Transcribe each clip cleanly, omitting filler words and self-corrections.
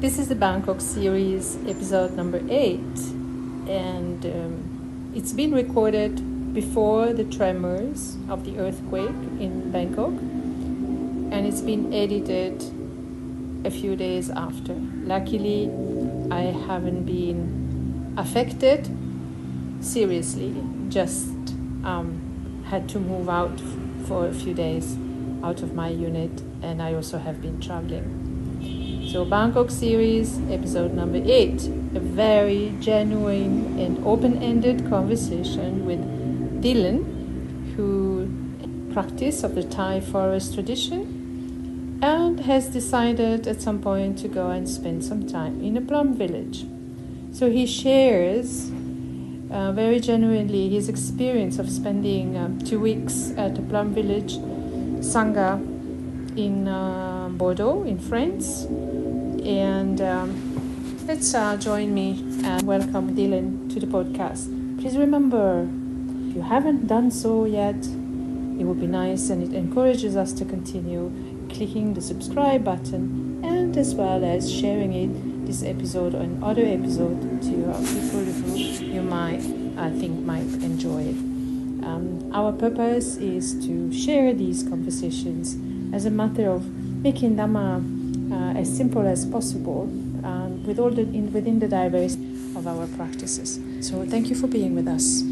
This is the Bangkok series, episode number 8, and it's been recorded before the tremors of the earthquake in Bangkok, and it's been edited a few days after. Luckily, I haven't been affected seriously, just had to move out for a few days out of my unit, and I also have been traveling. So Bangkok series, episode number 8, a very genuine and open-ended conversation with Dylan, who practices of the Thai Forest Tradition and has decided at some point to go and spend some time in a Plum Village. So he shares very genuinely his experience of spending 2 weeks at the Plum Village Sangha in Bordeaux in France. And let's join me and welcome Dylan to the podcast. Please remember, if you haven't done so yet, it would be nice, and it encourages us to continue clicking the subscribe button, and as well as sharing this episode or other episode to people who you might think might enjoy it. Our purpose is to share these conversations as a matter of making Dhamma as simple as possible within the diversity of our practices. So thank you for being with us.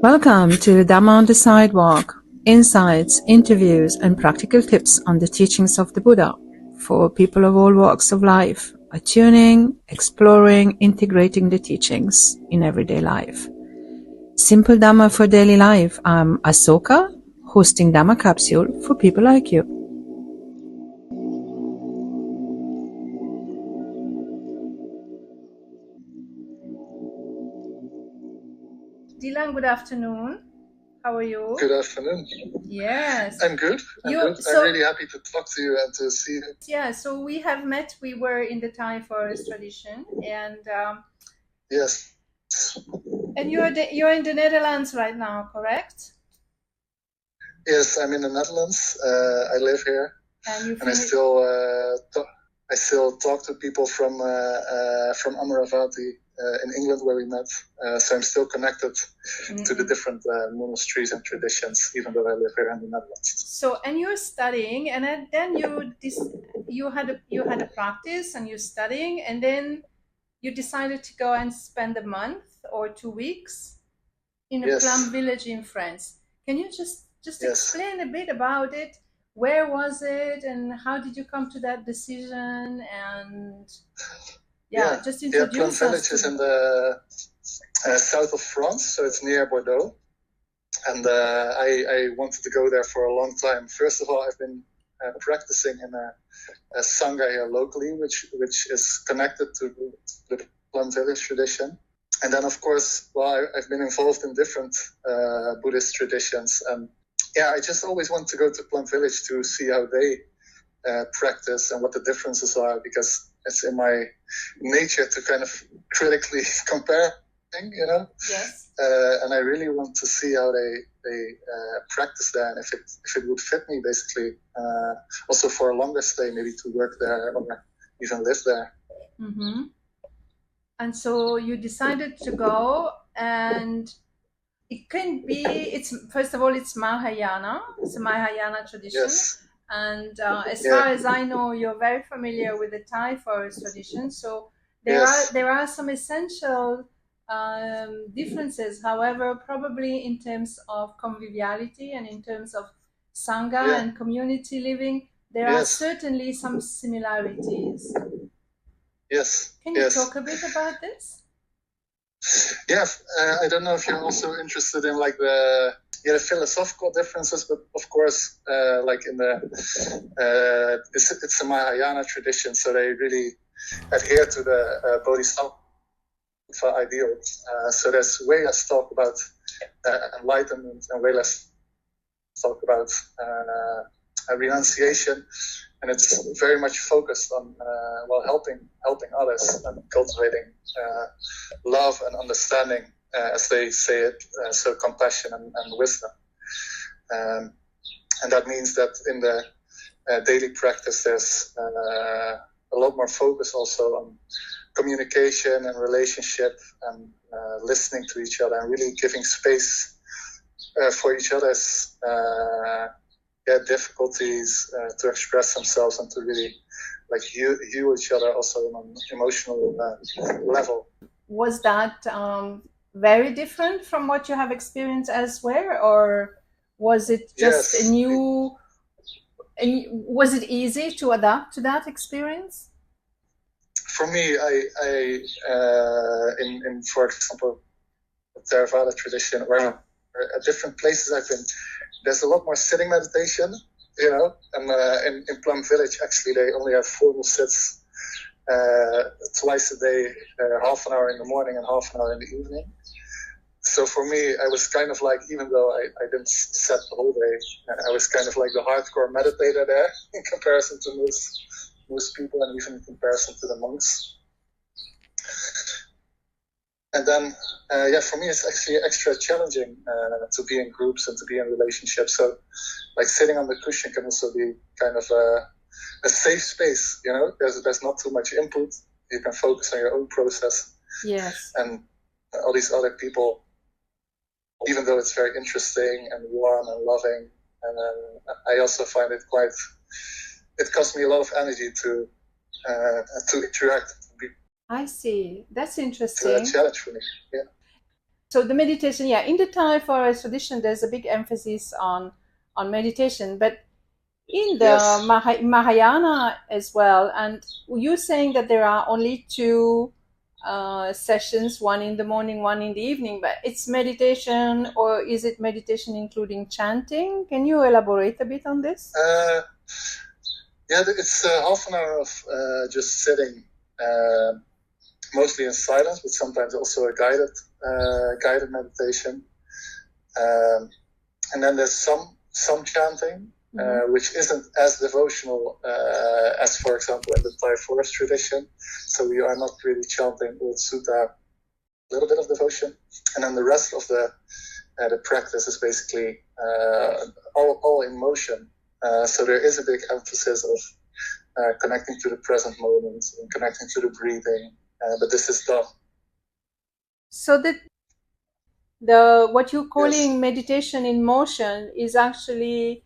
Welcome to Dhamma on the Sidewalk. Insights, interviews, and practical tips on the teachings of the Buddha for people of all walks of life, attuning, exploring, integrating the teachings in everyday life. Simple Dhamma for daily life. I'm Asoka, hosting Dhamma Capsule for people like you. Dylan, good afternoon. How are you? Good afternoon. Yes. I'm good. I'm really happy to talk to you and to see you. Yeah, so we have met. We were in the Thai Forest Tradition, and yes. And you're in the Netherlands right now, correct? Yes, I'm in the Netherlands. I live here, and I still talk to people from Amaravati in England, where we met. So I'm still connected to the different monasteries and traditions, even though I live here in the Netherlands. So, and you're studying, and then you had a practice, and you're studying, and then you decided to go and spend a month or 2 weeks in a Plum Village in France. Can you just explain a bit about it? Where was it, and how did you come to that decision? And just introduce Plum Village is in the south of France, so it's near Bordeaux. And I wanted to go there for a long time. First of all, I've been practicing in a sangha here locally, which is connected to the Plum Village tradition. And then, of course, I've been involved in different Buddhist traditions. And I just always want to go to Plum Village to see how they practice and what the differences are, because it's in my nature to kind of critically compare things, you know. Yes. And I really want to see how they practice there, and if it would fit me, basically. Also for a longer stay, maybe to work there or even live there. Mm-hmm. And so you decided to go, and it's first of all, it's Mahayana. It's a Mahayana tradition. Yes. And as far as I know, you're very familiar with the Thai Forest Tradition. So there are some essential differences. However, probably in terms of conviviality and in terms of Sangha and community living, there are certainly some similarities. Yes. Can you talk a bit about this? Yeah, I don't know if you're also interested in like the philosophical differences, but of course, like in it's a Mahayana tradition, so they really adhere to the Bodhisattva ideal. So there's way less talk about enlightenment and way less talk about renunciation, and it's very much focused on helping others and cultivating love and understanding, as they say it, so compassion and wisdom. And that means that in the daily practice, there's a lot more focus also on communication and relationship and listening to each other and really giving space for each other's difficulties to express themselves and to really heal each other also on an emotional level. Was that very different from what you have experienced elsewhere, or was it just Yes. a new? Was it easy to adapt to that experience? For me, in for example, the Thai Forest tradition, or at different places I've been, there's a lot more sitting meditation, and in Plum Village, actually, they only have formal sits twice a day, half an hour in the morning and half an hour in the evening. So for me, I was kind of like, even though I didn't sit the whole day, I was kind of like the hardcore meditator there in comparison to most people, and even in comparison to the monks. And then, for me, it's actually extra challenging to be in groups and to be in relationships. So, like sitting on the cushion can also be kind of a safe space. There's not too much input. You can focus on your own process. Yes. And all these other people, even though it's very interesting and warm and loving, and I also find it it costs me a lot of energy to interact. I see. That's interesting. It's a challenge for me. Yeah. So the meditation, in the Thai Forest tradition, there's a big emphasis on meditation, but in the Mahayana as well. And you're saying that there are only two sessions, one in the morning, one in the evening, but it's meditation, or is it meditation including chanting? Can you elaborate a bit on this? It's half an hour of just sitting, mostly in silence, but sometimes also a guided meditation. And then there's some chanting, which isn't as devotional as, for example, in the Thai Forest tradition. So we are not really chanting old sutta, a little bit of devotion. And then the rest of the practice is basically all in motion. So there is a big emphasis of connecting to the present moment and connecting to the breathing. But this is done. So the what you're calling meditation in motion is actually,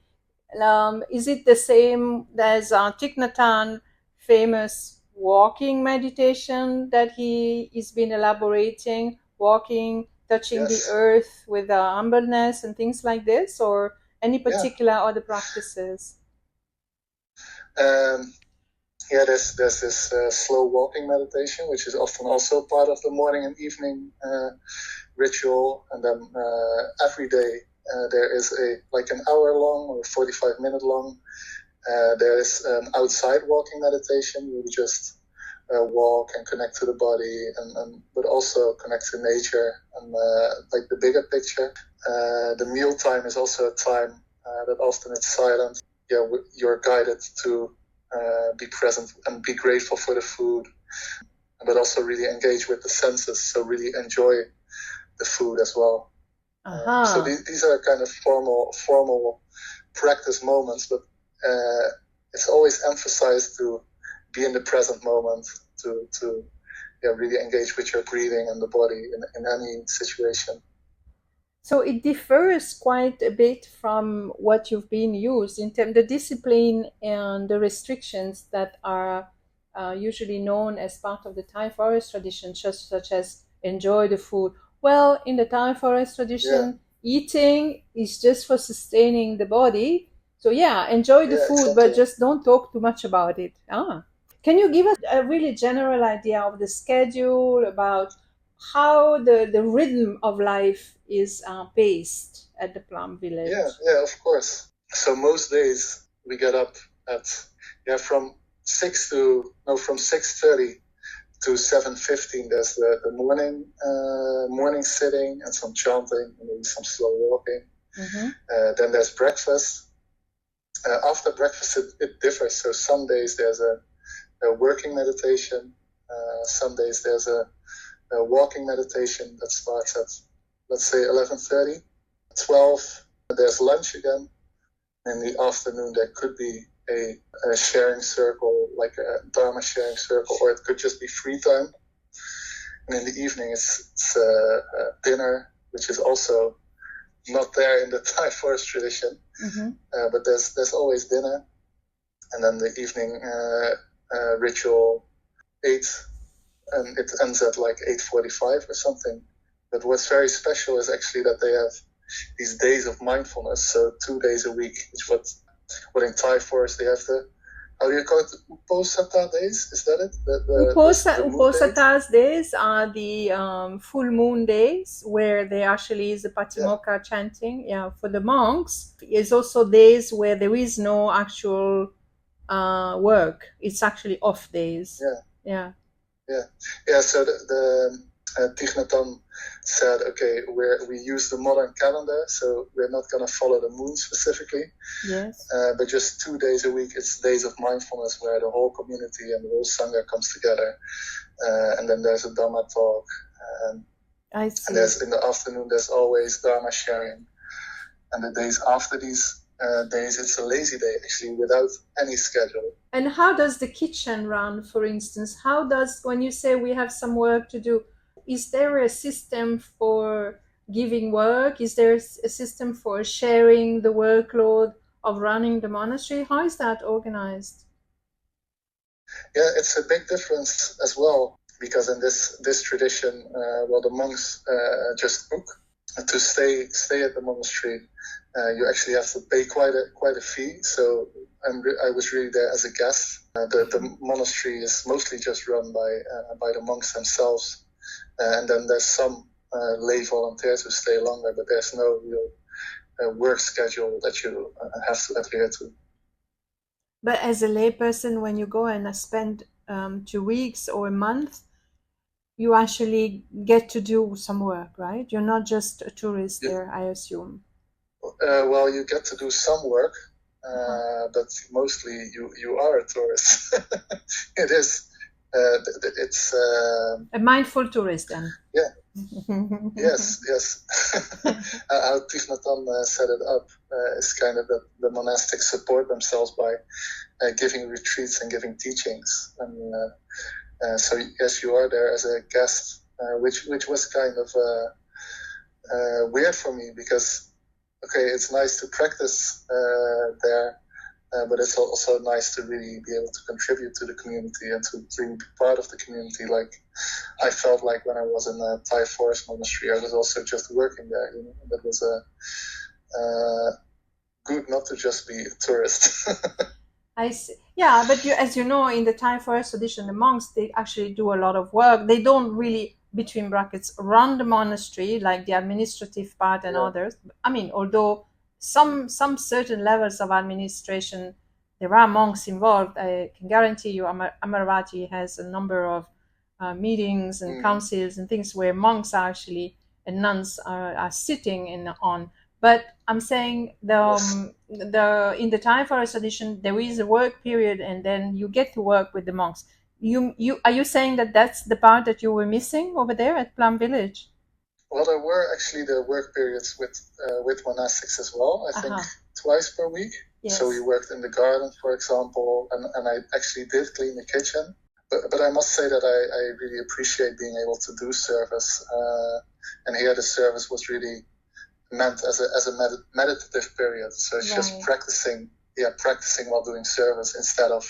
is it the same as Thich Nhat Hanh famous walking meditation that he has been elaborating, walking, touching the earth with humbleness and things like this, or any particular other practices? There's this slow walking meditation, which is often also part of the morning and evening ritual. And then every day there is an hour long or 45-minute long. There is an outside walking meditation where you just walk and connect to the body, but also connect to nature and the bigger picture. The meal time is also a time that often it's silent. You're guided to be present and be grateful for the food, but also really engage with the senses. So really enjoy the food as well. So these are kind of formal practice moments, but it's always emphasized to be in the present moment, to really engage with your breathing and the body in any situation. So it differs quite a bit from what you've been used in terms of the discipline and the restrictions that are usually known as part of the Thai Forest tradition, such as enjoy the food. Well, in the Thai Forest tradition, eating is just for sustaining the body. So enjoy the food, but just don't talk too much about it. Can you give us a really general idea of the schedule, about how the rhythm of life is paced at the Plum Village? Yeah, of course. So most days we get up at from 6:30 to 7:15. There's the morning sitting and some chanting and maybe some slow walking. Then there's breakfast. After breakfast it differs. So some days there's a working meditation. Some days there's a walking meditation that starts at, let's say, 11:30. 12, there's lunch again. In the afternoon, there could be a sharing circle, like a Dharma sharing circle, or it could just be free time. And in the evening, it's dinner, which is also not there in the Thai Forest tradition, but there's always dinner, and then the evening ritual 8, and it ends at like 8:45 or something. But what's very special is actually that they have these days of mindfulness, so 2 days a week. Is what in Thai Forest they have the, how do you call it, Uposatha days? Is that it? Uposatha's days are the full moon days, where there actually is the Patimokkha chanting. Yeah, for the monks, it's also days where there is no actual work. It's actually off days. Yeah. So the Thich Nhat Hanh said, okay, we use the modern calendar, so we're not going to follow the moon specifically. Yes. But just 2 days a week, it's days of mindfulness where the whole community and the whole Sangha comes together. And then there's a Dhamma talk. I see. And in the afternoon, there's always Dharma sharing. And the days after these days, it's a lazy day, actually, without any schedule. And how does the kitchen run, for instance? When you say we have some work to do, is there a system for giving work? Is there a system for sharing the workload of running the monastery? How is that organized? Yeah, it's a big difference as well, because in this tradition, the monks just cook. To stay at the monastery, you actually have to pay quite a fee. So I was really there as a guest. The monastery is mostly just run by the monks themselves, and then there's some lay volunteers who stay longer, but there's no real work schedule that you have to adhere to. But as a layperson, when you go and spend 2 weeks or a month, you actually get to do some work, right? You're not just a tourist there, I assume. You get to do some work, but mostly you are a tourist. It is. It's a mindful tourist, then. Yeah. Yes. How Thich Nhat Hanh set it up is kind of that the monastics support themselves by giving retreats and giving teachings, and so yes, you are there as a guest, which was kind of weird for me, because okay, it's nice to practice there, but it's also nice to really be able to contribute to the community and to really be part of the community. Like I felt like when I was in the Thai Forest Monastery, I was also just working there. That was good not to just be a tourist. I see. Yeah, but as you know, in the Thai Forest tradition, the monks, they actually do a lot of work. They don't really, between brackets, run the monastery, like the administrative part and others. I mean, although some certain levels of administration, there are monks involved. I can guarantee you Amaravati has a number of meetings and councils and things where monks are actually, and nuns are sitting on. But I'm saying in the Thai Forest tradition, there is a work period, and then you get to work with the monks. Are you saying that that's the part that you were missing over there at Plum Village? Well, there were actually the work periods with monastics as well. I think twice per week. Yes. So we worked in the garden, for example, and I actually did clean the kitchen. But I must say that I really appreciate being able to do service. And here the service was really meant as a meditative period. So it's just practicing while doing service, instead of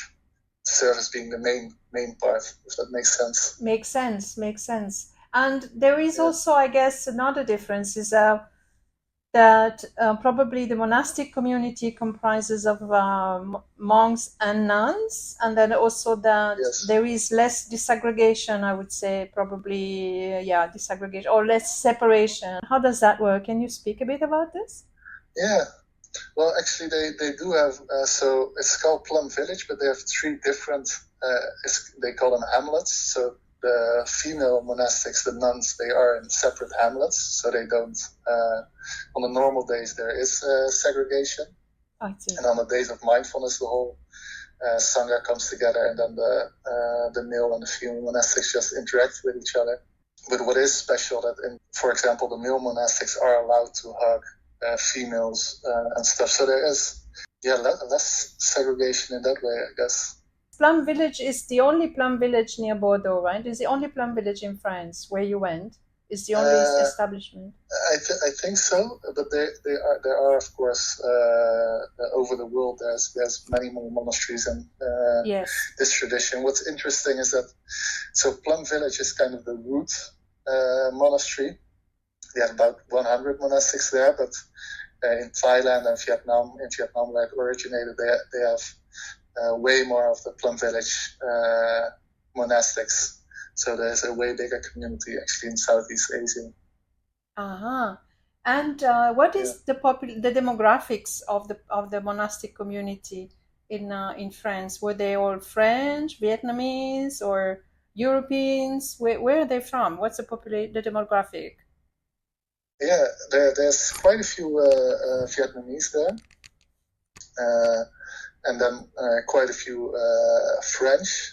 service being the main part, if that makes sense. Makes sense. And there is also, I guess, another difference is that probably the monastic community comprises of monks and nuns, and then also that there is less disaggregation, I would say, probably, disaggregation or less separation. How does that work? Can you speak a bit about this? Yeah. Well, actually, they do have, so it's called Plum Village, but they have 3 different, they call them hamlets. So the female monastics, the nuns, they are in separate hamlets, so they don't, on the normal days there is segregation. I see. And on the days of mindfulness, the whole Sangha comes together, and then the male and the female monastics just interact with each other. But what is special that, for example, the male monastics are allowed to hug females and stuff. So there is less segregation in that way, I guess. Plum Village is the only Plum Village near Bordeaux, right? It's the only Plum Village in France where you went. It's the only establishment. I think so, but there are of course over the world. There's many more monasteries in this tradition. What's interesting is that Plum Village is kind of the root monastery. They have about 100 monastics there, but in Thailand and Vietnam, where it originated, they have way more of the Plum Village monastics. So there's a way bigger community actually in Southeast Asia. And what is the demographics of the monastic community in France? Were they all French, Vietnamese, or Europeans? Where are they from? What's the demographic? Yeah, there's quite a few Vietnamese there, and then quite a few French.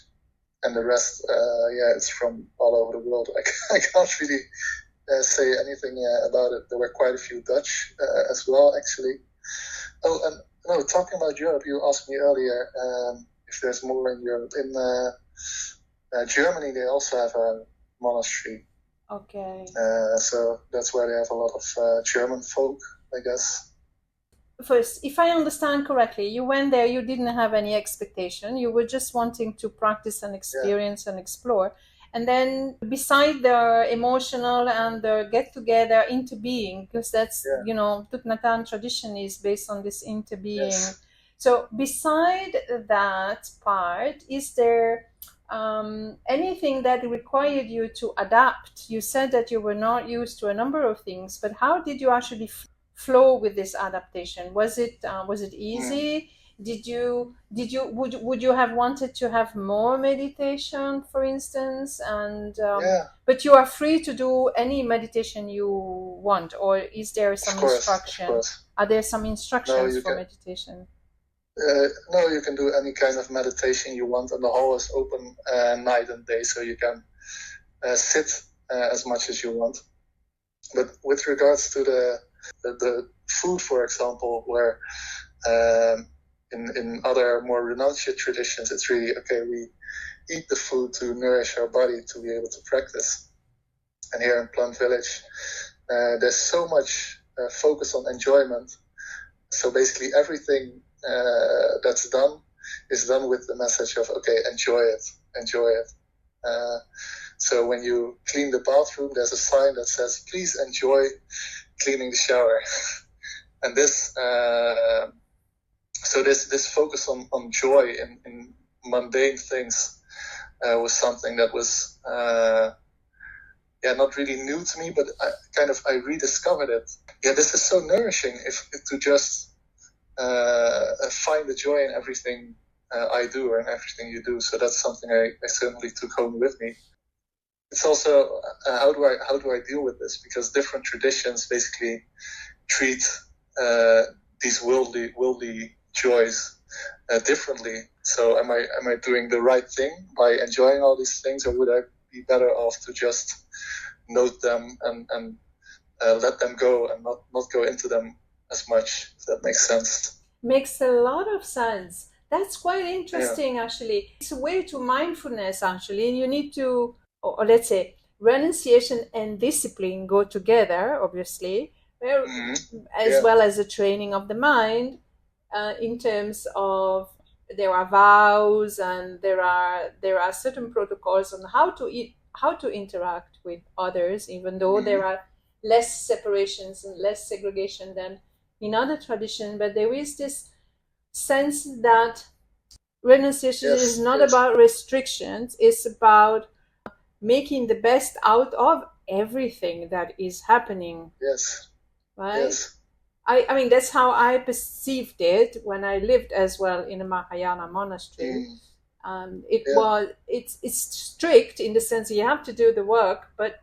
And the rest, it's from all over the world. I can't really say anything about it. There were quite a few Dutch as well, actually. Oh, and no, talking about Europe, you asked me earlier if there's more in Europe. In Germany, they also have a monastery. Okay. So that's where they have a lot of German folk, I guess. First, if I understand correctly, you went there, you didn't have any expectation. You were just wanting to practice and experience and explore. And then beside the emotional and the get-together into being, because that's, Thich Nhat Hanh tradition is based on this into being. Yes. So beside that part, is there anything that required you to adapt? You said that you were not used to a number of things, but how did you actually flow with this adaptation? Was it easy? Would you have wanted to have more meditation, for instance? And but you are free to do any meditation you want, or is there some instruction? Are there some instructions for meditation? No, you can do any kind of meditation you want, and the hall is open night and day, so you can sit as much as you want. But with regards to the food, for example, where in other more renunciate traditions, it's really, we eat the food to nourish our body to be able to practice. And here in Plum Village, there's so much focus on enjoyment. So basically everything that's done is done with the message of, enjoy it. So when you clean the bathroom, there's a sign that says, please enjoy cleaning the shower. And this focus on joy in mundane things was something that was not really new to me, but I rediscovered it. This is so nourishing to just find the joy in everything I do and everything you do. So that's something I certainly took home with me. It's also how do I deal with this? Because different traditions basically treat these worldly joys differently. So am I doing the right thing by enjoying all these things, or would I be better off to just note them and let them go and not go into them as much, if that makes sense? Makes a lot of sense. That's quite interesting, actually. It's a way to mindfulness, actually. And you need to, or let's say, renunciation and discipline go together, obviously, as well as the training of the mind in terms of there are vows and there are certain protocols on how to interact with others, even though there are less separations and less segregation than in other traditions. But there is this sense that renunciation is not about restrictions, it's about making the best out of everything that is happening. Yes. Right? Yes. I mean, that's how I perceived it when I lived as well in a Mahayana monastery. It's strict in the sense you have to do the work, but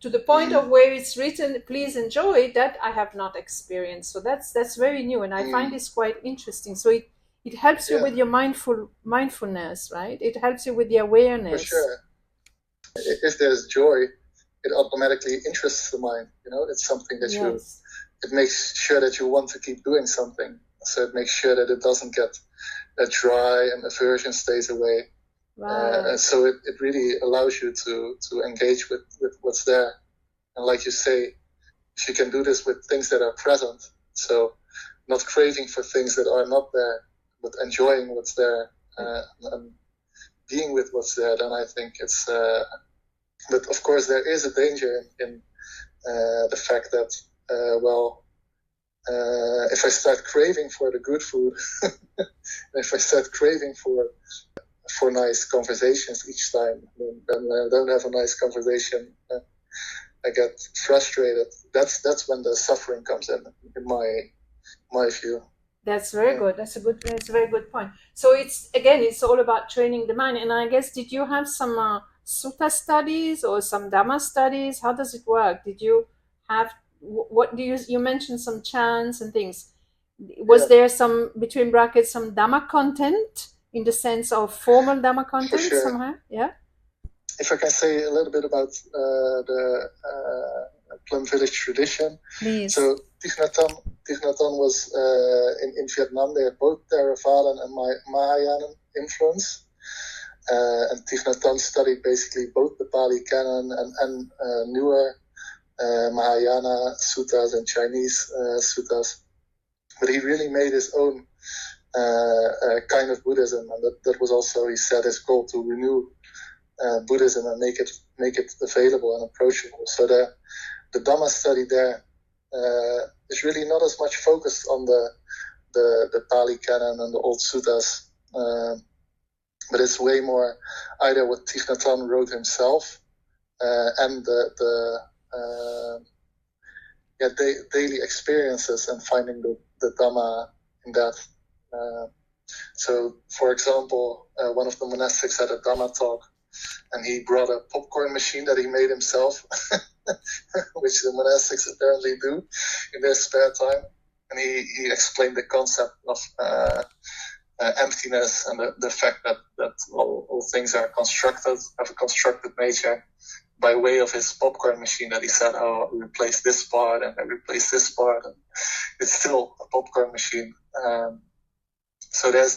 to the point of where it's written, please enjoy, that I have not experienced. So that's very new, and I find this quite interesting. So it helps you with your mindfulness, right? It helps you with the awareness. For sure. If there's joy, it automatically interests the mind. It's something that it makes sure that you want to keep doing something. so it makes sure that it doesn't get dry and aversion stays away. Right. So it really allows you to engage with what's there. And like you say, if you can do this with things that are present, so not craving for things that are not there, but enjoying what's there and being with what's there, then I think it's... but of course, there is a danger in the fact that, if I start craving for the good food, if I start craving for nice conversations each time, then I don't have a nice conversation. I get frustrated. That's when the suffering comes in my view. That's very good. That's a very good point. So it's all about training the mind. And I guess, did you have some sutta studies or some Dhamma studies? How does it work? Did you have, what do you mentioned some chants and things. Was there some, between brackets, some Dhamma content in the sense of formal Dhamma content somehow? Yeah. If I can say a little bit about the Plum Village tradition. Please. So Thich Nhat Hanh was in Vietnam. They had both Theravadan and Mahayana influence. And Thich Nhat Hanh studied basically both the Pali Canon and newer Mahayana suttas and Chinese suttas. But he really made his own kind of Buddhism, and that was also, he said, his goal, to renew Buddhism and make it available and approachable. So the Dhamma study there is really not as much focused on the Pali Canon and the old suttas, but it's way more either what Thich Nhat Hanh wrote himself and the daily experiences and finding the Dhamma in that. So, for example, one of the monastics had a Dhamma talk, and he brought a popcorn machine that he made himself, which the monastics apparently do in their spare time. And he explained the concept of emptiness and the fact that all things are constructed, have a constructed nature, by way of his popcorn machine, that he said, oh, I replaced this part and I replaced this part, and it's still a popcorn machine. So there is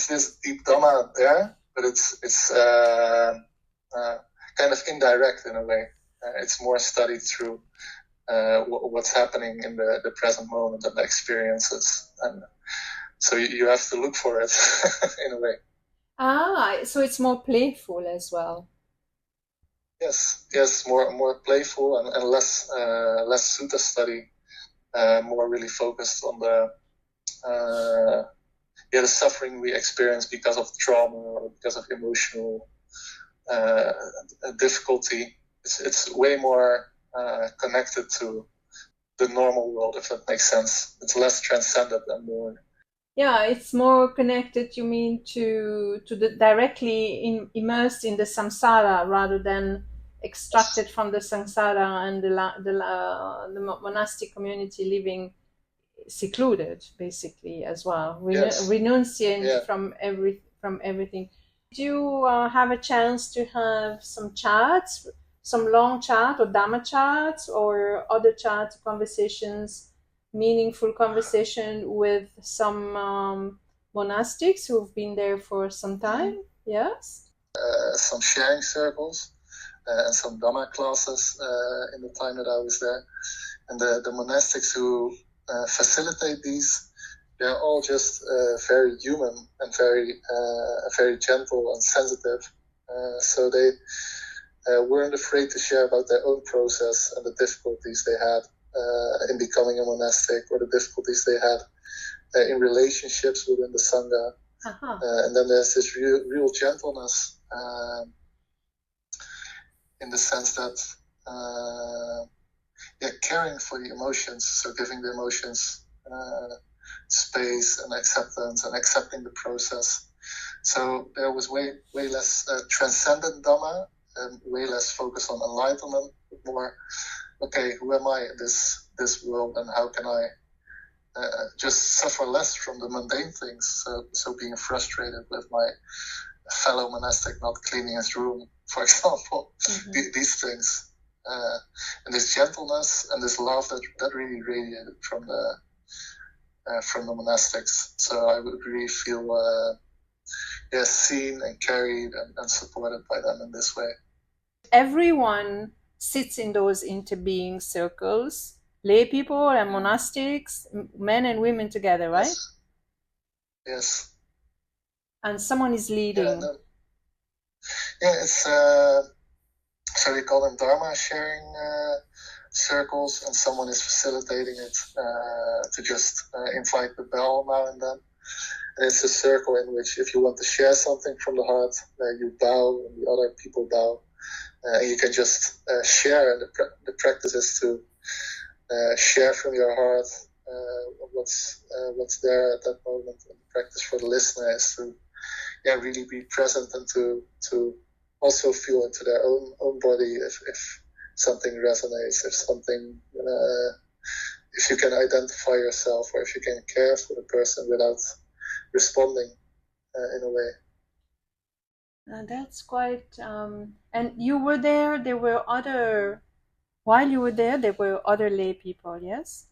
this deep Dhamma there, but it's kind of indirect in a way. It's more studied through what's happening in the present moment and the experiences, and so you have to look for it in a way. So it's more playful as well. Yes, more playful and less sutta study, more really focused on the suffering we experience because of trauma or because of emotional difficulty. It's way more connected to the normal world, if that makes sense. It's less transcendent and more. Yeah, it's more connected, you mean, to the directly immersed in the samsara rather than extracted from the samsara and the monastic community living secluded, basically, as well, renunciant from everything. Did you have a chance to have some chats, some long chat or Dhamma chats or other chats, conversations, meaningful conversation with some monastics who've been there for some time? Yes. Some sharing circles and some Dhamma classes in the time that I was there, and the monastics who facilitate these, they're all just very human and very gentle and sensitive. So they weren't afraid to share about their own process and the difficulties they had in becoming a monastic, or the difficulties they had in relationships within the Sangha. Uh-huh. And then there's this real gentleness in the sense that caring for the emotions, so giving the emotions space and acceptance and accepting the process. So there was way less transcendent Dhamma and way less focus on enlightenment, but more, okay, who am I in this world, and how can I just suffer less from the mundane things? So being frustrated with my fellow monastic not cleaning his room, for example, these things. And this gentleness and this love that really radiated from from the monastics. So I would really feel seen and carried and supported by them in this way. Everyone sits in those interbeing circles, lay people and monastics, men and women together, right? Yes. And someone is leading. It's so we call them Dharma sharing circles, and someone is facilitating it to just invite the bell now and then. And it's a circle in which, if you want to share something from the heart, you bow and the other people bow. And you can just share, and the practice is to share from your heart what's there at that moment. And the practice for the listener is to really be present and to also feel into their own body if something resonates, if something, if you can identify yourself, or if you can care for the person without responding in a way. That's quite. And you were there. There were other. While you were there other lay people. Yes.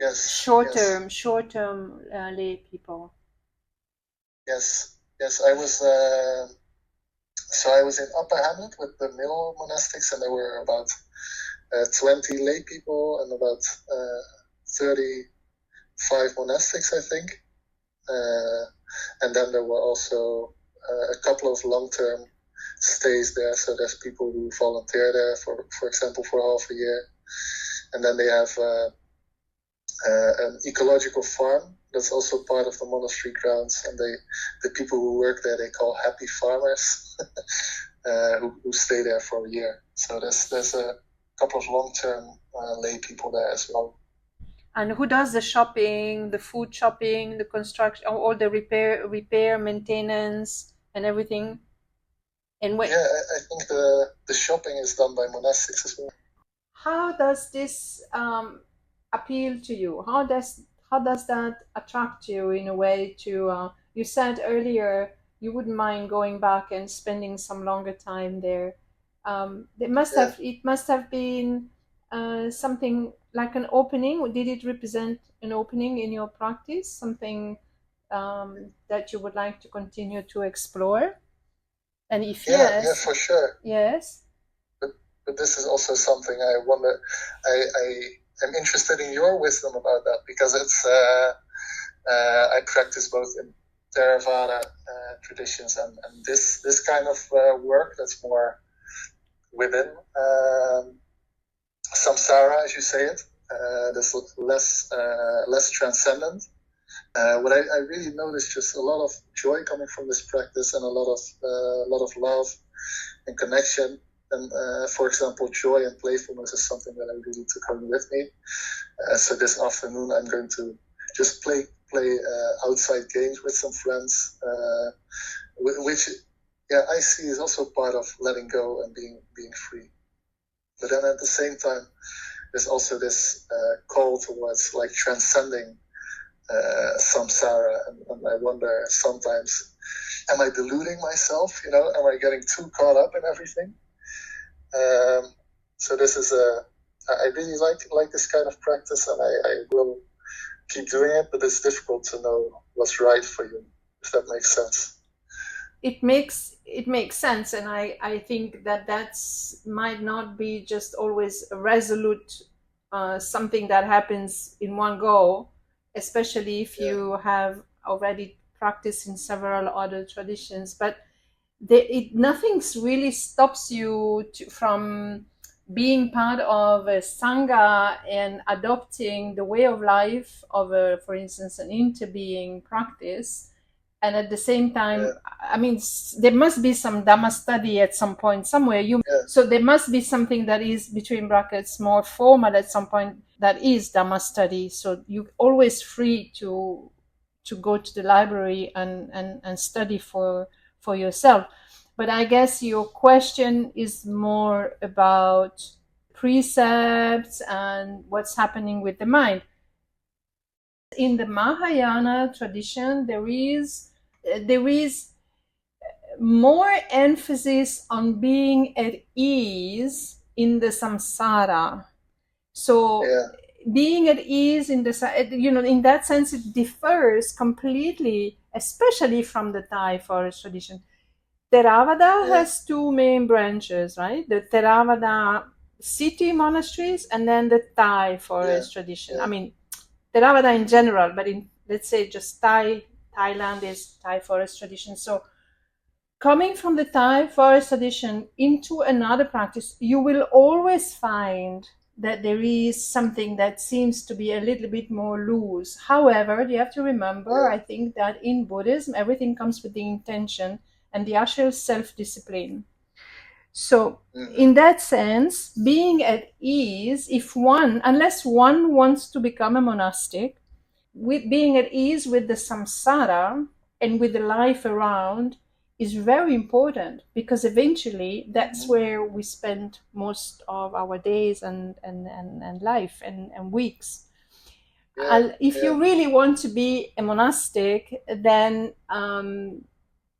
Yes. Short-term lay people. Yes. I was. So I was in Upper Hamlet with the male monastics, and there were about 20 lay people and about 35 monastics, I think. And then there were also a couple of long-term stays there. So there's people who volunteer there for example, for half a year. And then they have an ecological farm that's also part of the monastery grounds. And the people who work there, they call happy farmers who stay there for a year. So there's a couple of long-term lay people there as well. And who does the shopping, the food shopping, the construction, all the repair, maintenance, and everything? And I think the shopping is done by monastics as well. How does this appeal to you? How does that attract you in a way? To you said earlier you wouldn't mind going back and spending some longer time there. It must have been something like an opening. Did it represent an opening in your practice? Something that you would like to continue to explore? And if yes, yeah, for sure. Yes. But this is also something I wonder. I am interested in your wisdom about that, because it's I practice both in Theravada traditions and this kind of work that's more within samsara, as you say it. That's less transcendent. What I really noticed, just a lot of joy coming from this practice, and a lot of love and connection. And for example, joy and playfulness is something that I really took home with me. So this afternoon, I'm going to just play outside games with some friends, which I see is also part of letting go and being free. But then at the same time, there's also this call towards like transcending samsara, and I wonder sometimes, am I deluding myself? Am I getting too caught up in everything? So this is I really like this kind of practice, and I will keep doing it, but it's difficult to know what's right for you, if that makes sense. It makes sense, and I think that's might not be just always a resolute something that happens in one go, especially if you have already practiced in several other traditions. But nothing really stops you from being part of a sangha and adopting the way of life of, for instance, an interbeing practice. And at the same time, I mean, there must be some Dhamma study at some point somewhere. So there must be something that is, between brackets, more formal at some point, that is Dhamma study. So you're always free to go to the library and study for yourself. But I guess your question is more about precepts and what's happening with the mind. In the Mahayana tradition, there is more emphasis on being at ease in the samsara. So being at ease in in that sense, it differs completely, especially from the Thai forest tradition. Theravada has two main branches, right? The Theravada city monasteries and then the Thai forest tradition. I mean, Theravada in general, but in, let's say, just Thailand is Thai forest tradition. So coming from the Thai forest tradition into another practice, you will always find that there is something that seems to be a little bit more loose. However, you have to remember, I think that in Buddhism, everything comes with the intention and the actual self-discipline. So in that sense, being at ease, unless one wants to become a monastic, with being at ease with the samsara and with the life around is very important, because eventually that's where we spend most of our days and life and weeks. If you really want to be a monastic, then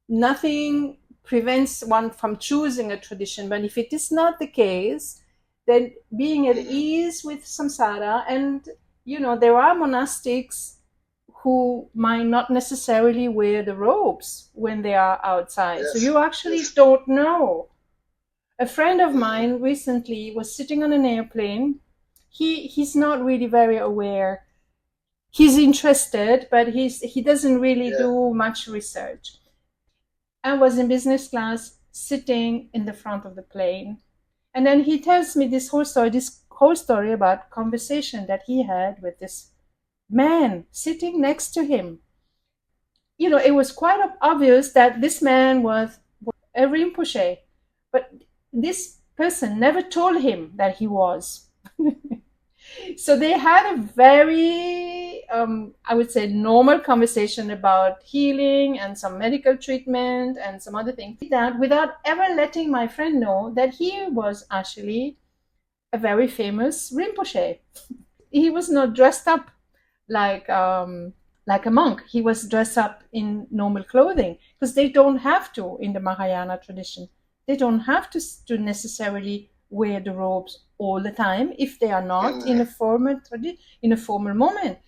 nothing prevents one from choosing a tradition. But if it is not the case, then being at ease with samsara, and there are monastics who might not necessarily wear the robes when they are outside. So you actually don't know. A friend of mine recently was sitting on an airplane. He's not really very aware. He's interested, but he doesn't really do much research. I was in business class sitting in the front of the plane. And then he tells me this whole story about conversation that he had with this man sitting next to him. It was quite obvious that this man was a Rinpoche, but this person never told him that he was. So they had a very, I would say, normal conversation about healing and some medical treatment and some other things, that without ever letting my friend know that he was actually a very famous Rinpoche. He was not dressed up like a monk. He was dressed up in normal clothing, because they don't have to in the Mahayana tradition. They don't have to necessarily wear the robes all the time if they are not in a formal moment.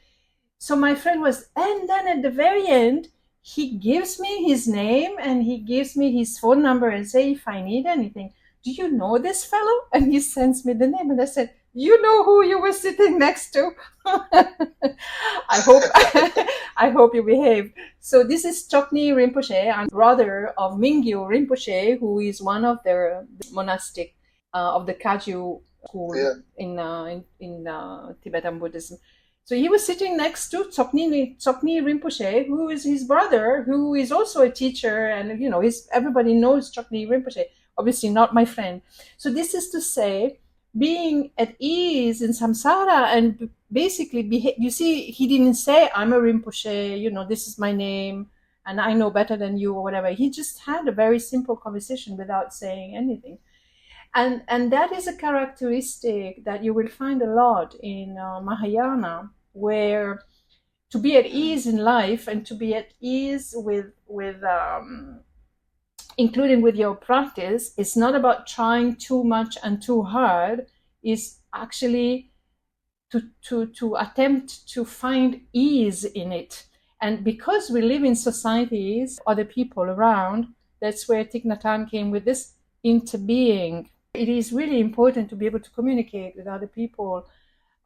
So my friend was, and then at the very end, he gives me his name and he gives me his phone number and say, if I need anything, do you know this fellow? And he sends me the name, and I said, you know who you were sitting next to? I hope you behave. So this is Chokni Rinpoche, and brother of Mingyu Rinpoche, who is one of the monastic of the Kagyu school in Tibetan Buddhism. So he was sitting next to Tsokni Rinpoche, who is his brother, who is also a teacher, and everybody knows Chokni Rinpoche. Obviously, not my friend. So this is to say, being at ease in samsara and basically you see, he didn't say, I'm a Rinpoche, this is my name and I know better than you or whatever. He just had a very simple conversation without saying anything. And that is a characteristic that you will find a lot in Mahayana, where to be at ease in life and to be at ease with including with your practice, it's not about trying too much and too hard. Is actually to attempt to find ease in it. And because we live in societies, other people around, that's where Thich Nhat Hanh came with this interbeing. It is really important to be able to communicate with other people.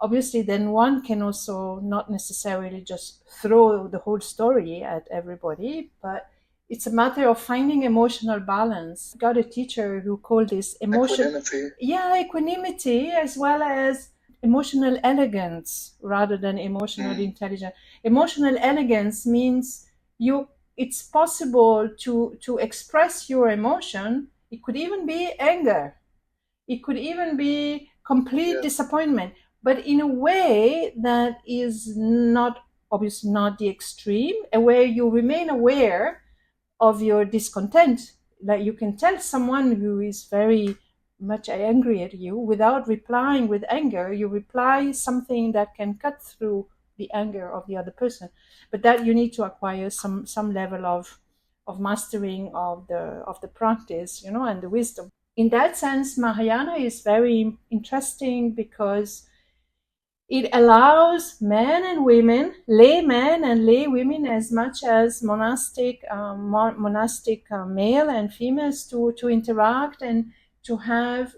Obviously, then one can also not necessarily just throw the whole story at everybody, but it's a matter of finding emotional balance. I got a teacher who called this equanimity. Yeah, equanimity, as well as emotional elegance rather than emotional intelligence. Emotional elegance means it's possible to express your emotion. It could even be anger. It could even be complete disappointment, but in a way that is not, obviously not the extreme, where you remain aware of your discontent. Like you can tell someone who is very much angry at you, without replying with anger, you reply something that can cut through the anger of the other person. But that you need to acquire some level of mastering of the practice, and the wisdom. In that sense, Mahayana is very interesting because It allows men and women, laymen and lay women, as much as monastic male and females, to interact and to have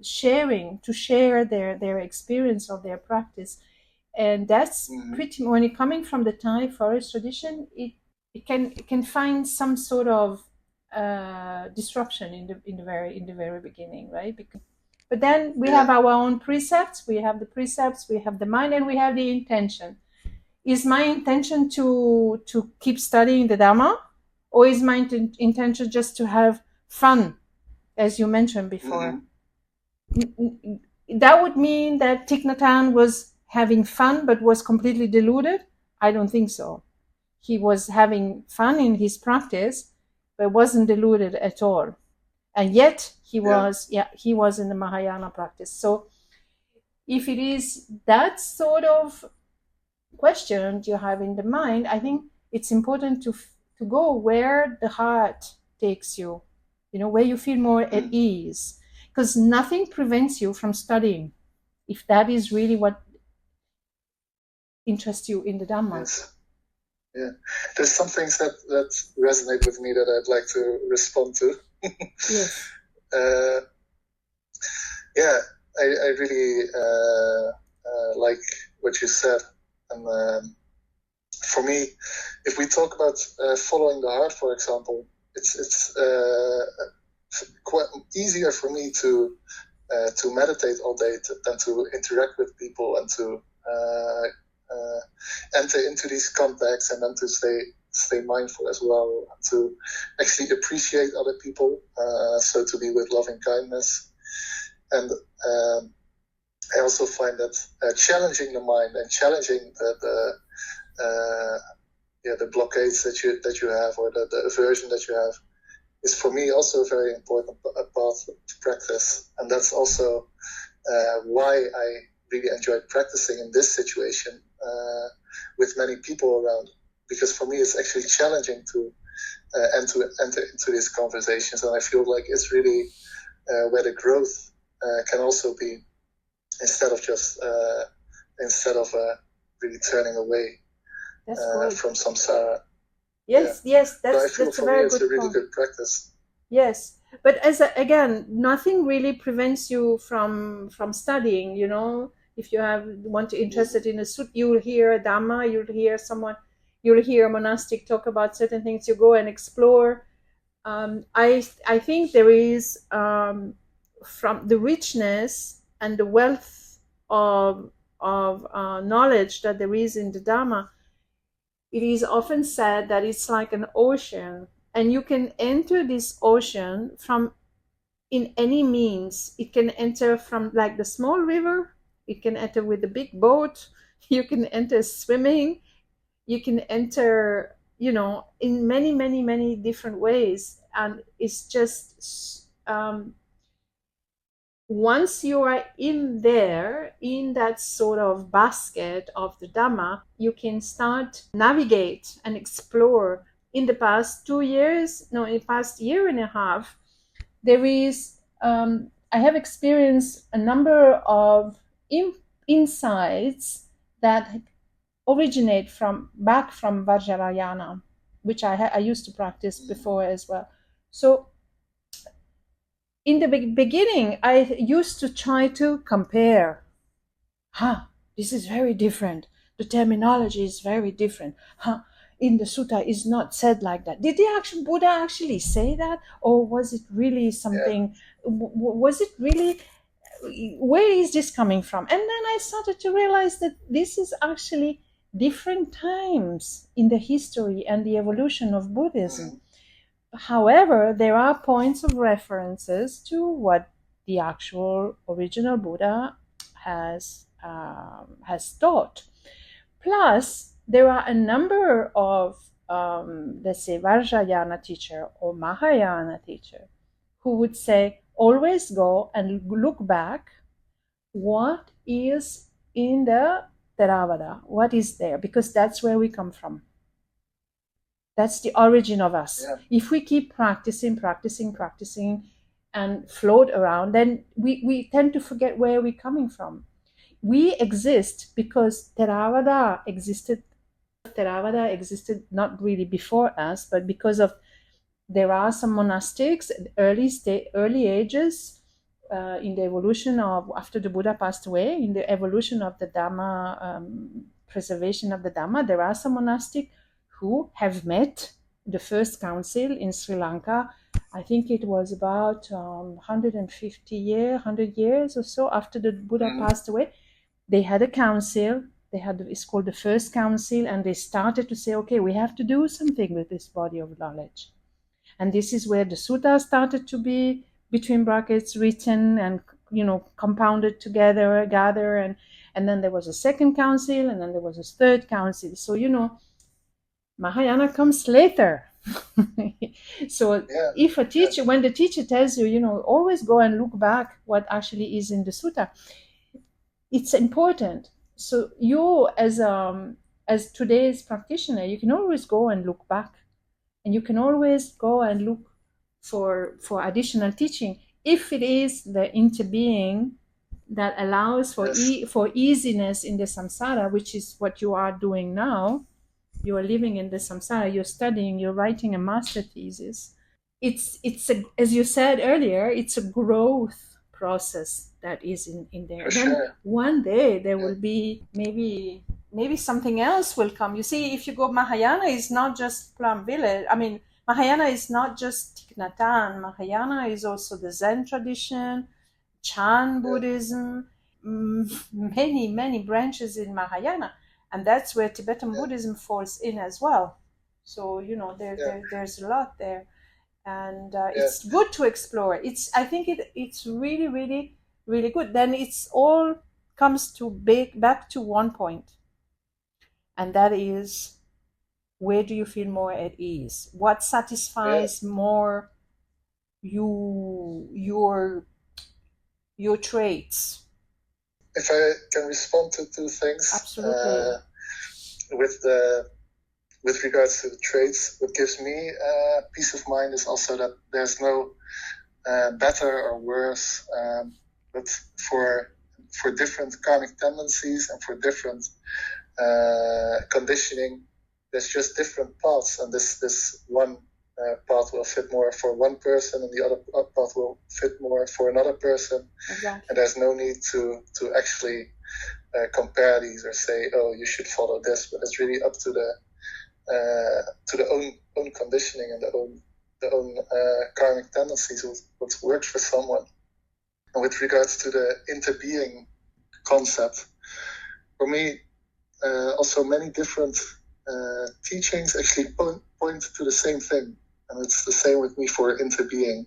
sharing, to share their experience of their practice. And that's pretty, when it coming from the Thai forest tradition, it can find some sort of disruption in the very beginning, right? But then we have our own precepts. We have the precepts, we have the mind, and we have the intention. Is my intention to keep studying the Dhamma, or is my intention just to have fun, as you mentioned before? That would mean that Thich Nhat Hanh was having fun but was completely deluded? I don't think so. He was having fun in his practice, but wasn't deluded at all. And yet he was in the Mahayana practice. So if it is that sort of question you have in the mind, I think it's important to go where the heart takes you, where you feel more at ease, because nothing prevents you from studying if that is really what interests you in the Dhamma. Yes. Yeah, there's some things that resonate with me that I'd like to respond to. Yes. Yeah, I really like what you said. And for me, if we talk about following the heart, for example, it's quite easier for me to meditate all day than to interact with people and to enter into these contacts, and then to stay mindful as well, and to actually appreciate other people, so to be with loving kindness. And I also find that challenging the mind and challenging the blockades that you have, or the aversion that you have, is for me also a very important path to practice. And that's also why I really enjoyed practicing in this situation with many people around, because for me it's actually challenging to enter into these conversations, and I feel like it's really where the growth can also be, instead of really turning away from samsara. Yes, that's a very good point. It's a really good practice. Yes, but again, nothing really prevents you from studying. If you want to interested in a sutta, you'll hear a Dhamma, you'll hear a monastic talk about certain things. You go and explore. I think there is, from the richness and the wealth of knowledge that there is in the Dhamma, it is often said that it's like an ocean, and you can enter this ocean from in any means. It can enter from like the small river, it can enter with the big boat, you can enter swimming, you can enter, in many, many, many different ways. And it's just, once you are in that sort of basket of the Dhamma, you can start navigate and explore. In the past year and a half, there is, I have experienced a number of insights that originate back from Vajrayana, which I used to practice before as well. So in the beginning, I used to try to compare. This is very different. The terminology is very different. In the sutta is not said like that. Did Buddha actually say that? Or was it really something, was it really, where is this coming from? And then I started to realize that this is actually different times in the history and the evolution of Buddhism. However, there are points of references to what the actual original Buddha has taught. Plus, there are a number of, let's say, Vajrayana teacher or Mahayana teacher who would say, always go and look back what is in the Theravada, what is there, because that's where we come from. That's the origin of us. Yeah. If we keep practicing and float around, then we tend to forget where we're coming from. We exist because Theravada existed. Theravada existed not really before us, but because of there are some monastics at early ages in the evolution of after the Buddha passed away, in the evolution of the Dhamma, preservation of the Dhamma. There are some monastics who have met the first council in Sri Lanka. I think it was about 100 years or so after the Buddha passed away. They had a council. It's called the first council, and they started to say, okay, we have to do something with this body of knowledge. And this is where the sutta started to be, between brackets, written and compounded together, gather, and then there was a second council, and then there was a third council. So Mahayana comes later. So if a teacher, when the teacher tells you, always go and look back what actually is in the sutta, it's important. So you, as today's practitioner, you can always go and look back, and you can always go and look for additional teaching if it is the interbeing that allows for easiness in the samsara, which is what you are doing now. You are living in the samsara, you're studying, you're writing a master thesis. It's as you said earlier, it's a growth process that is in there. Then one day there will be maybe something else will come. You see, if you go, Mahayana is not just Plum Village. I mean, Mahayana is not just Thich Nhat Hanh. Mahayana is also the Zen tradition, Chan Buddhism, many branches in Mahayana, and that's where Tibetan Buddhism falls in as well. So there's a lot there, and it's good to explore. I think it's really, really, really good. Then it's all comes to back to one point, and that is, where do you feel more at ease? What satisfies more your traits? If I can respond to two things. Absolutely. With regards to the traits, what gives me peace of mind is also that there's no better or worse, but for different karmic tendencies and for different conditioning, there's just different paths, and this one path will fit more for one person, and the other path will fit more for another person. Exactly. And there's no need to actually compare these or say, oh, you should follow this, but it's really up to the own conditioning and the own karmic tendencies, what works for someone. And with regards to the interbeing concept, for me, also many different teachings actually point to the same thing, and it's the same with me for interbeing.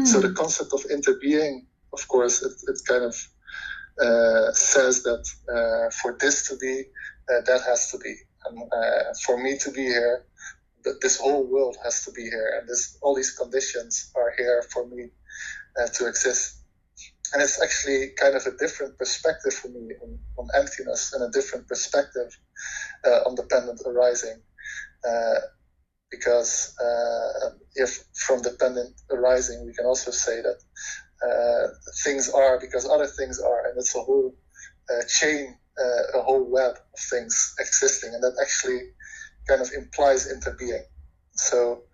So the concept of interbeing, of course, it kind of says that for this to be, that has to be. And for me to be here, this whole world has to be here, and all these conditions are here for me to exist. And it's actually kind of a different perspective for me on emptiness, and a different perspective on dependent arising. Because if from dependent arising, we can also say that things are because other things are, and it's a whole chain, a whole web of things existing, and that actually kind of implies interbeing. So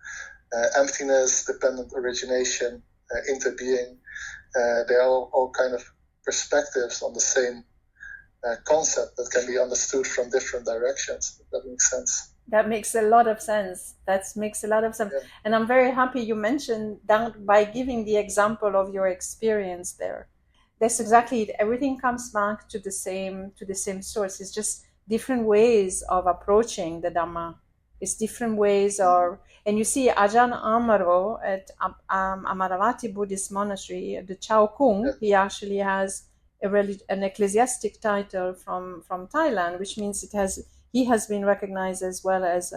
emptiness, dependent origination, interbeing, they're all kind of perspectives on the same concept that can be understood from different directions. If that makes sense. That makes a lot of sense. Yeah. And I'm very happy you mentioned that by giving the example of your experience there. That's exactly it. Everything comes back to the same source. It's just different ways of approaching the Dhamma. It's different ways of, and you see Ajahn Amaro at Amaravati Buddhist Monastery, the Chao Kung, he actually has an ecclesiastic title from Thailand, which means he has been recognized as well as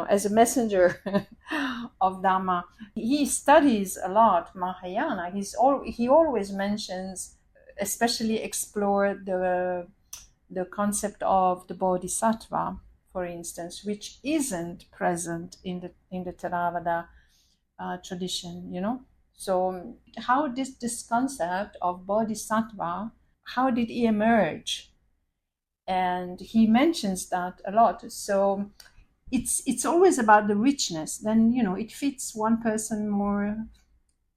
as a messenger of Dhamma. He studies a lot Mahayana. He always mentions, especially explore the concept of the Bodhisattva, for instance, which isn't present in the Theravada tradition. So how this concept of Bodhisattva how did he emerge? And he mentions that a lot. So it's always about the richness. Then it fits one person more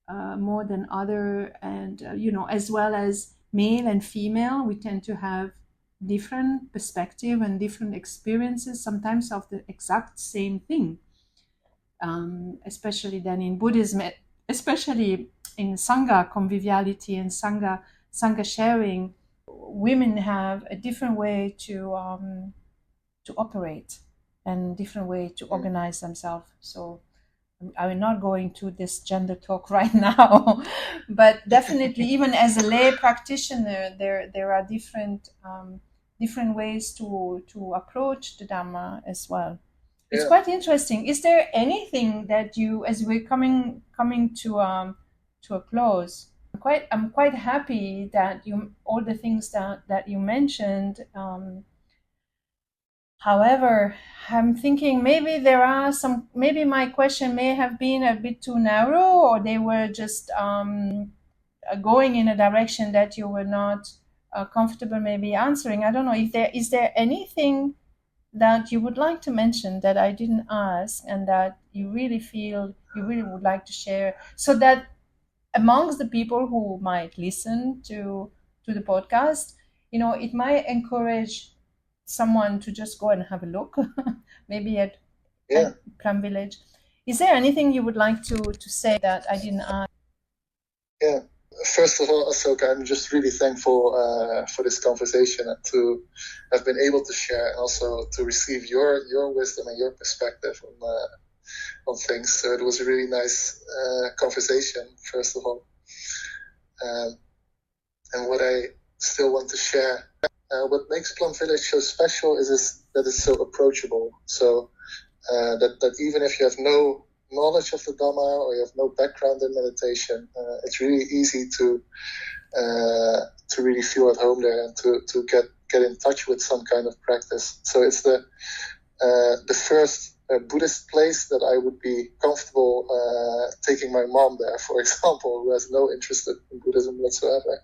than other, and as well as male and female, we tend to have different perspective and different experiences, sometimes of the exact same thing. Especially then in Buddhism, especially in Sangha conviviality and Sangha sharing, women have a different way to operate and different way to organize themselves. So I'm not going to this gender talk right now, but definitely, even as a lay practitioner, there are different ways to approach the Dhamma as well. It's quite interesting. Is there anything that you, as we're coming to a close, I'm quite happy that all the things that you mentioned. However, I'm thinking maybe maybe my question may have been a bit too narrow, or they were just going in a direction that you were not comfortable maybe answering. I don't know if is there anything that you would like to mention that I didn't ask, and that you really feel you really would like to share, so that amongst the people who might listen to the podcast, it might encourage someone to just go and have a look, maybe at Plum Village. Is there anything you would like to say that I didn't ask? Yeah. First of all, Asoka, I'm just really thankful for this conversation and to have been able to share, and also to receive your wisdom and your perspective on things. So it was a really nice conversation, first of all. And what I still want to share, what makes Plum Village so special is that it's so approachable. So that even if you have no knowledge of the Dhamma, or you have no background in meditation, it's really easy to really feel at home there, and to get in touch with some kind of practice. So it's the first Buddhist place that I would be comfortable taking my mom there, for example, who has no interest in Buddhism whatsoever.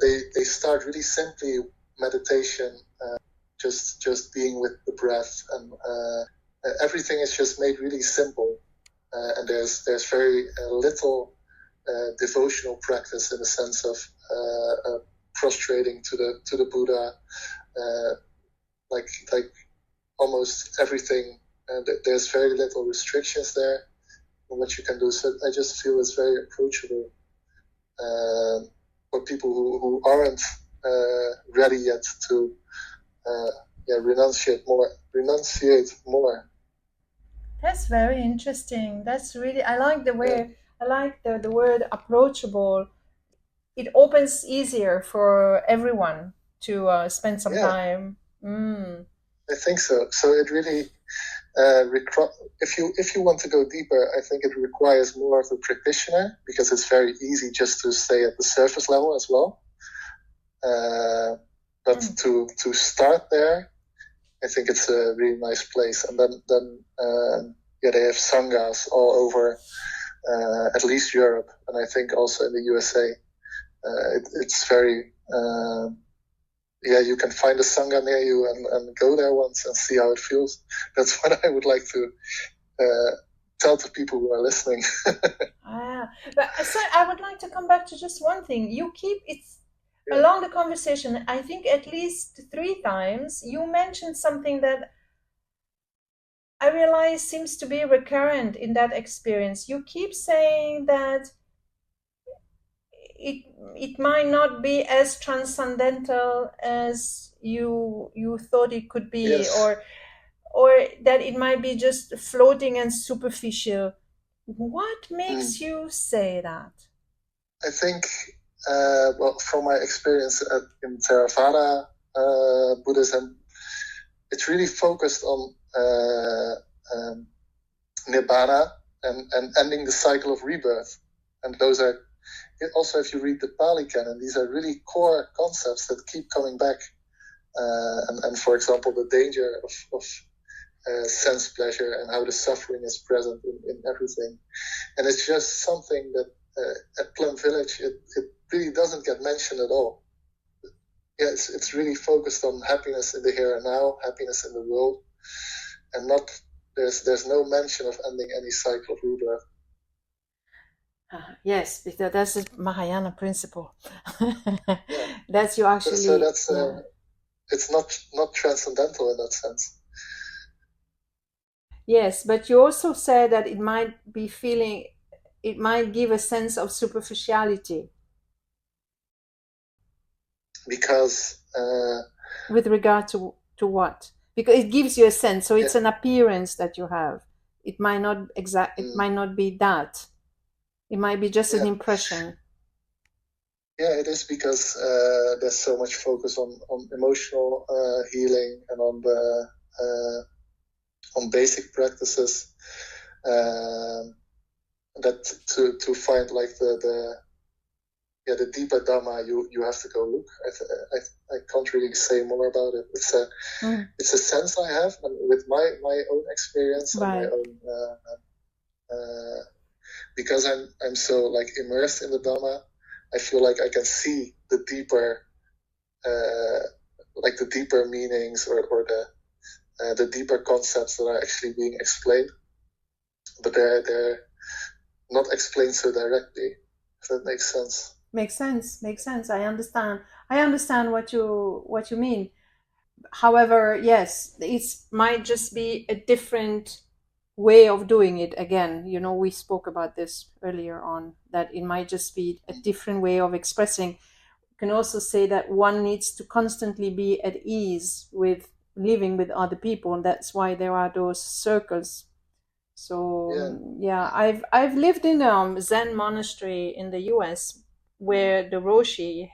They start really simply meditation, just being with the breath, and everything is just made really simple, and there's very little devotional practice, in the sense of prostrating to the Buddha, like almost everything. There's very little restrictions there on what you can do. So I just feel it's very approachable for people who aren't ready yet to renunciate more. That's very interesting. That's really, I like the way, I like the word approachable. It opens easier for everyone to spend some time. I think so. So it really, if you want to go deeper, I think it requires more of a practitioner, because it's very easy just to stay at the surface level as well. But to start there, I think it's a really nice place. And then they have sanghas all over, at least Europe, and I think also in the USA. It's very, you can find a sangha near you and go there once and see how it feels. That's what I would like to tell to people who are listening. But so I would like to come back to just one thing. You keep along the conversation, I think at least 3 times, you mentioned something that I realize seems to be recurrent in that experience. You keep saying that it might not be as transcendental as you thought it could be, or that it might be just floating and superficial. What makes you say that? I think, from my experience in Theravada Buddhism, it's really focused on nibbana and ending the cycle of rebirth. And those are, also if you read the Pali Canon, these are really core concepts that keep coming back. And for example, the danger of sense pleasure, and how the suffering is present in everything. And it's just something that at Plum Village, it really doesn't get mentioned at all. Yeah, it's really focused on happiness in the here and now, happiness in the world, and not there's no mention of ending any cycle of rebirth. Yes, because that's a Mahayana principle. Yeah. That's you actually. So that's it's not transcendental in that sense. Yes, but you also said that it might give a sense of superficiality. Because with regard to what? Because it gives you a sense, so it's an appearance that you have. It might not it might not be that. It might be just an impression. Yeah, it is because there's so much focus on emotional healing and on basic practices that to find like the deeper Dhamma, you have to go look. I can't really say more about it. It's a sense I have, and with my own experience and my own because I'm so like immersed in the Dhamma, I feel like I can see the deeper meanings or the deeper concepts that are actually being explained, but they're not explained so directly. If that makes sense. Makes sense. I understand what you mean. However, yes, it might just be a different way of doing it. Again, we spoke about this earlier on, that it might just be a different way of expressing. You can also say that one needs to constantly be at ease with living with other people, and that's why there are those circles. So yeah, I've lived in a Zen monastery in the US where the Roshi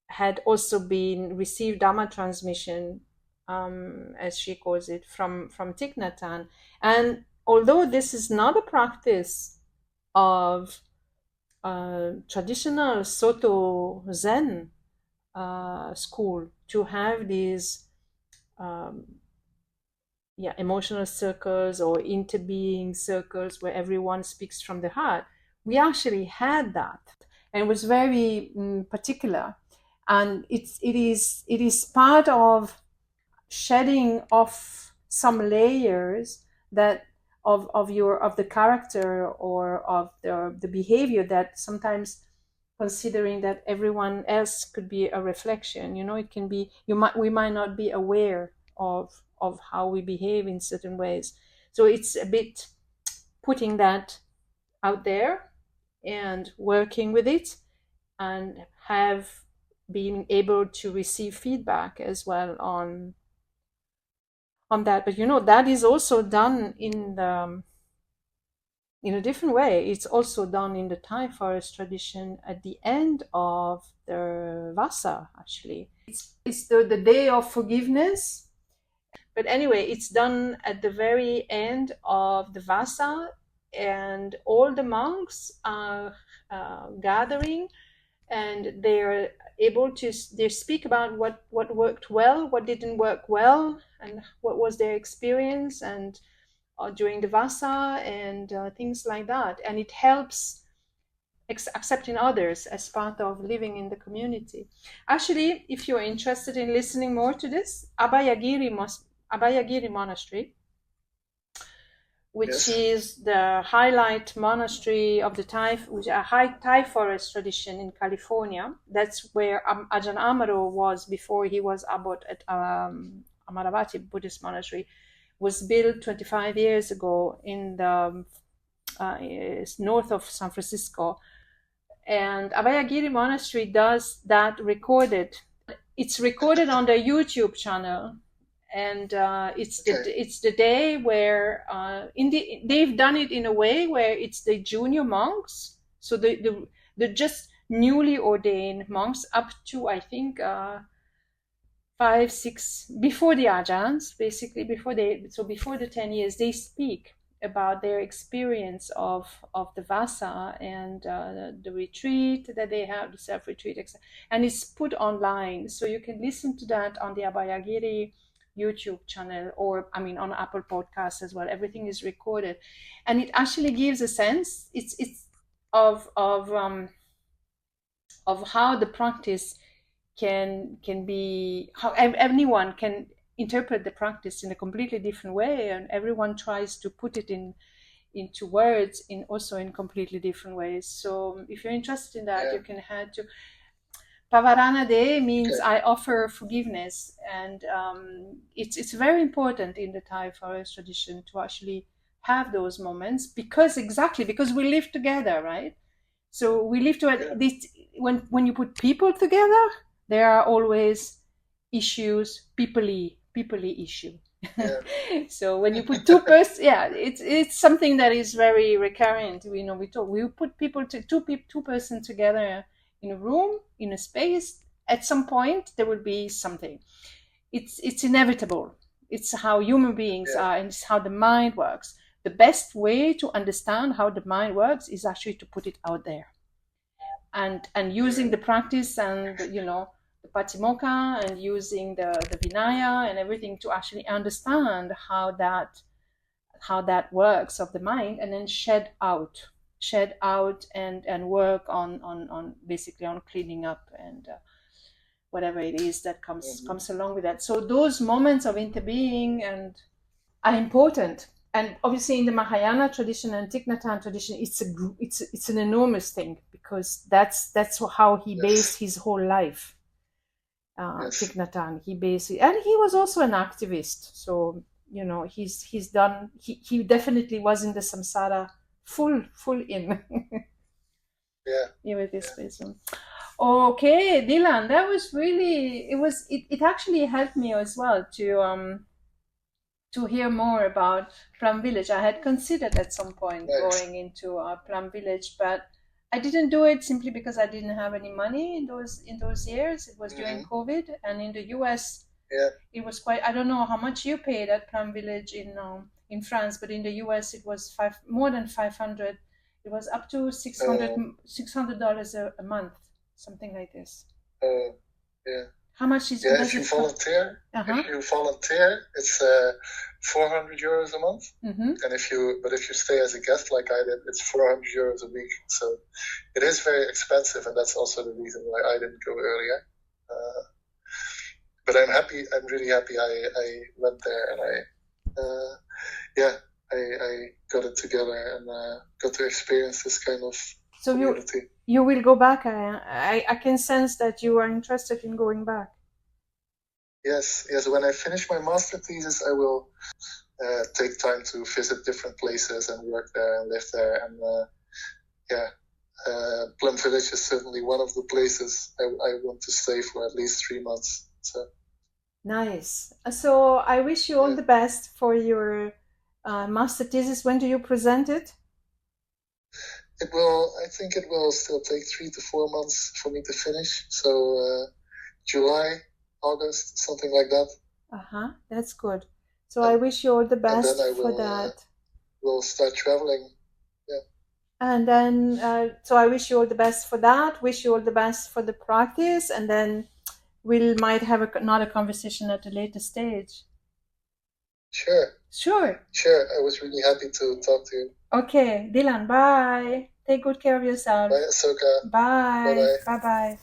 had also been received Dhamma transmission, as she calls it, from Thich Nhat Hanh. And although this is not a practice of traditional Soto Zen school to have these emotional circles or interbeing circles where everyone speaks from the heart, we actually had that, and it was very particular. And it is part of shedding off some layers that of the character or of the behavior that sometimes, considering that everyone else could be a reflection, it can be, we might not be aware of how we behave in certain ways. So it's a bit putting that out there and working with it, and have been able to receive feedback as well on that. But that is also done in a different way. It's also done in the Thai forest tradition at the end of the Vasa, actually. It's the day of forgiveness. But anyway, it's done at the very end of the Vasa, and all the monks are gathering, and they're able to they speak about what worked well, what didn't work well, and what was their experience and during the Vasa, and things like that. And it helps accepting others as part of living in the community. Actually, if you're interested in listening more to this, Abhayagiri Monastery, which is the highlight monastery of the Thai Forest Tradition in California. That's where Ajahn Amaro was before he was abbot at Amaravati Buddhist Monastery. Was built 25 years ago in the north of San Francisco. And Abhayagiri Monastery does that recorded. It's recorded on their YouTube channel. And it's the day where they've done it in a way where it's the junior monks, so the just newly ordained monks up to, I think, 5, 6 before the ajahns, basically before the 10 years, they speak about their experience of the Vasa and the retreat that they have, the self-retreat, etc. And it's put online, so you can listen to that on the Abhayagiri YouTube channel, or on Apple Podcasts as well. Everything is recorded, and it actually gives a sense. It's of of how the practice can be, how anyone can interpret the practice in a completely different way, and everyone tries to put it into words also in completely different ways. So if you're interested in that, you can head to Pavarana De means I offer forgiveness, and it's very important in the Thai forest tradition to actually have those moments, because we live together, right? So we live together. When you put people together, there are always issues, peoply issue. So when you put two persons, it's something that is very recurrent. We put two persons together in a room, in a space. At some point, there will be something. It's inevitable. It's how human beings are, and it's how the mind works. The best way to understand how the mind works is actually to put it out there, and using the practice and the Patimokkha, and using the Vinaya and everything to actually understand how that works of the mind, and then shed out and work on basically on cleaning up and whatever it is that comes along with that. So those moments of interbeing and are important. And obviously in the Mahayana tradition and Thich Nhat Hanh tradition, it's an enormous thing, because that's how he based his whole life. Thich Nhat Hanh, he was also an activist. So he's done. He definitely was in the samsara full in. With this wisdom. Okay, Dylan, that was really. It actually helped me as well to hear more about Plum Village. I had considered at some point going into Plum Village, but I didn't do it simply because I didn't have any money in those years. It was during COVID, and in the US, it was quite. I don't know how much you paid at Plum Village in France, but in the US it was more than 500. It was up to $600 a month, something like this. How much is if you volunteer? If you volunteer, it's 400 euros a month, and if you stay as a guest like I did, it's 400 euros a week. So it is very expensive, and that's also the reason why I didn't go earlier. But I'm happy. I'm really happy I went there, and I got it together and got to experience this kind of community. You will go back. I can sense that you are interested in going back. Yes. When I finish my master thesis, I will take time to visit different places and work there and live there. And Plum Village is certainly one of the places I want to stay for at least 3 months. So nice. So I wish you all the best for your master thesis. When do you present it? I think it will still take 3 to 4 months for me to finish. So July, August, something like that. That's good. So I wish you all the best for that. We'll start traveling. And then, so I wish you all the best for that. Wish you all the best for the practice, and then we might have another conversation at a later stage. Sure. I was really happy to talk to you. Okay, Dylan, bye. Take good care of yourself. Bye, Ahsoka. Bye. Bye-bye.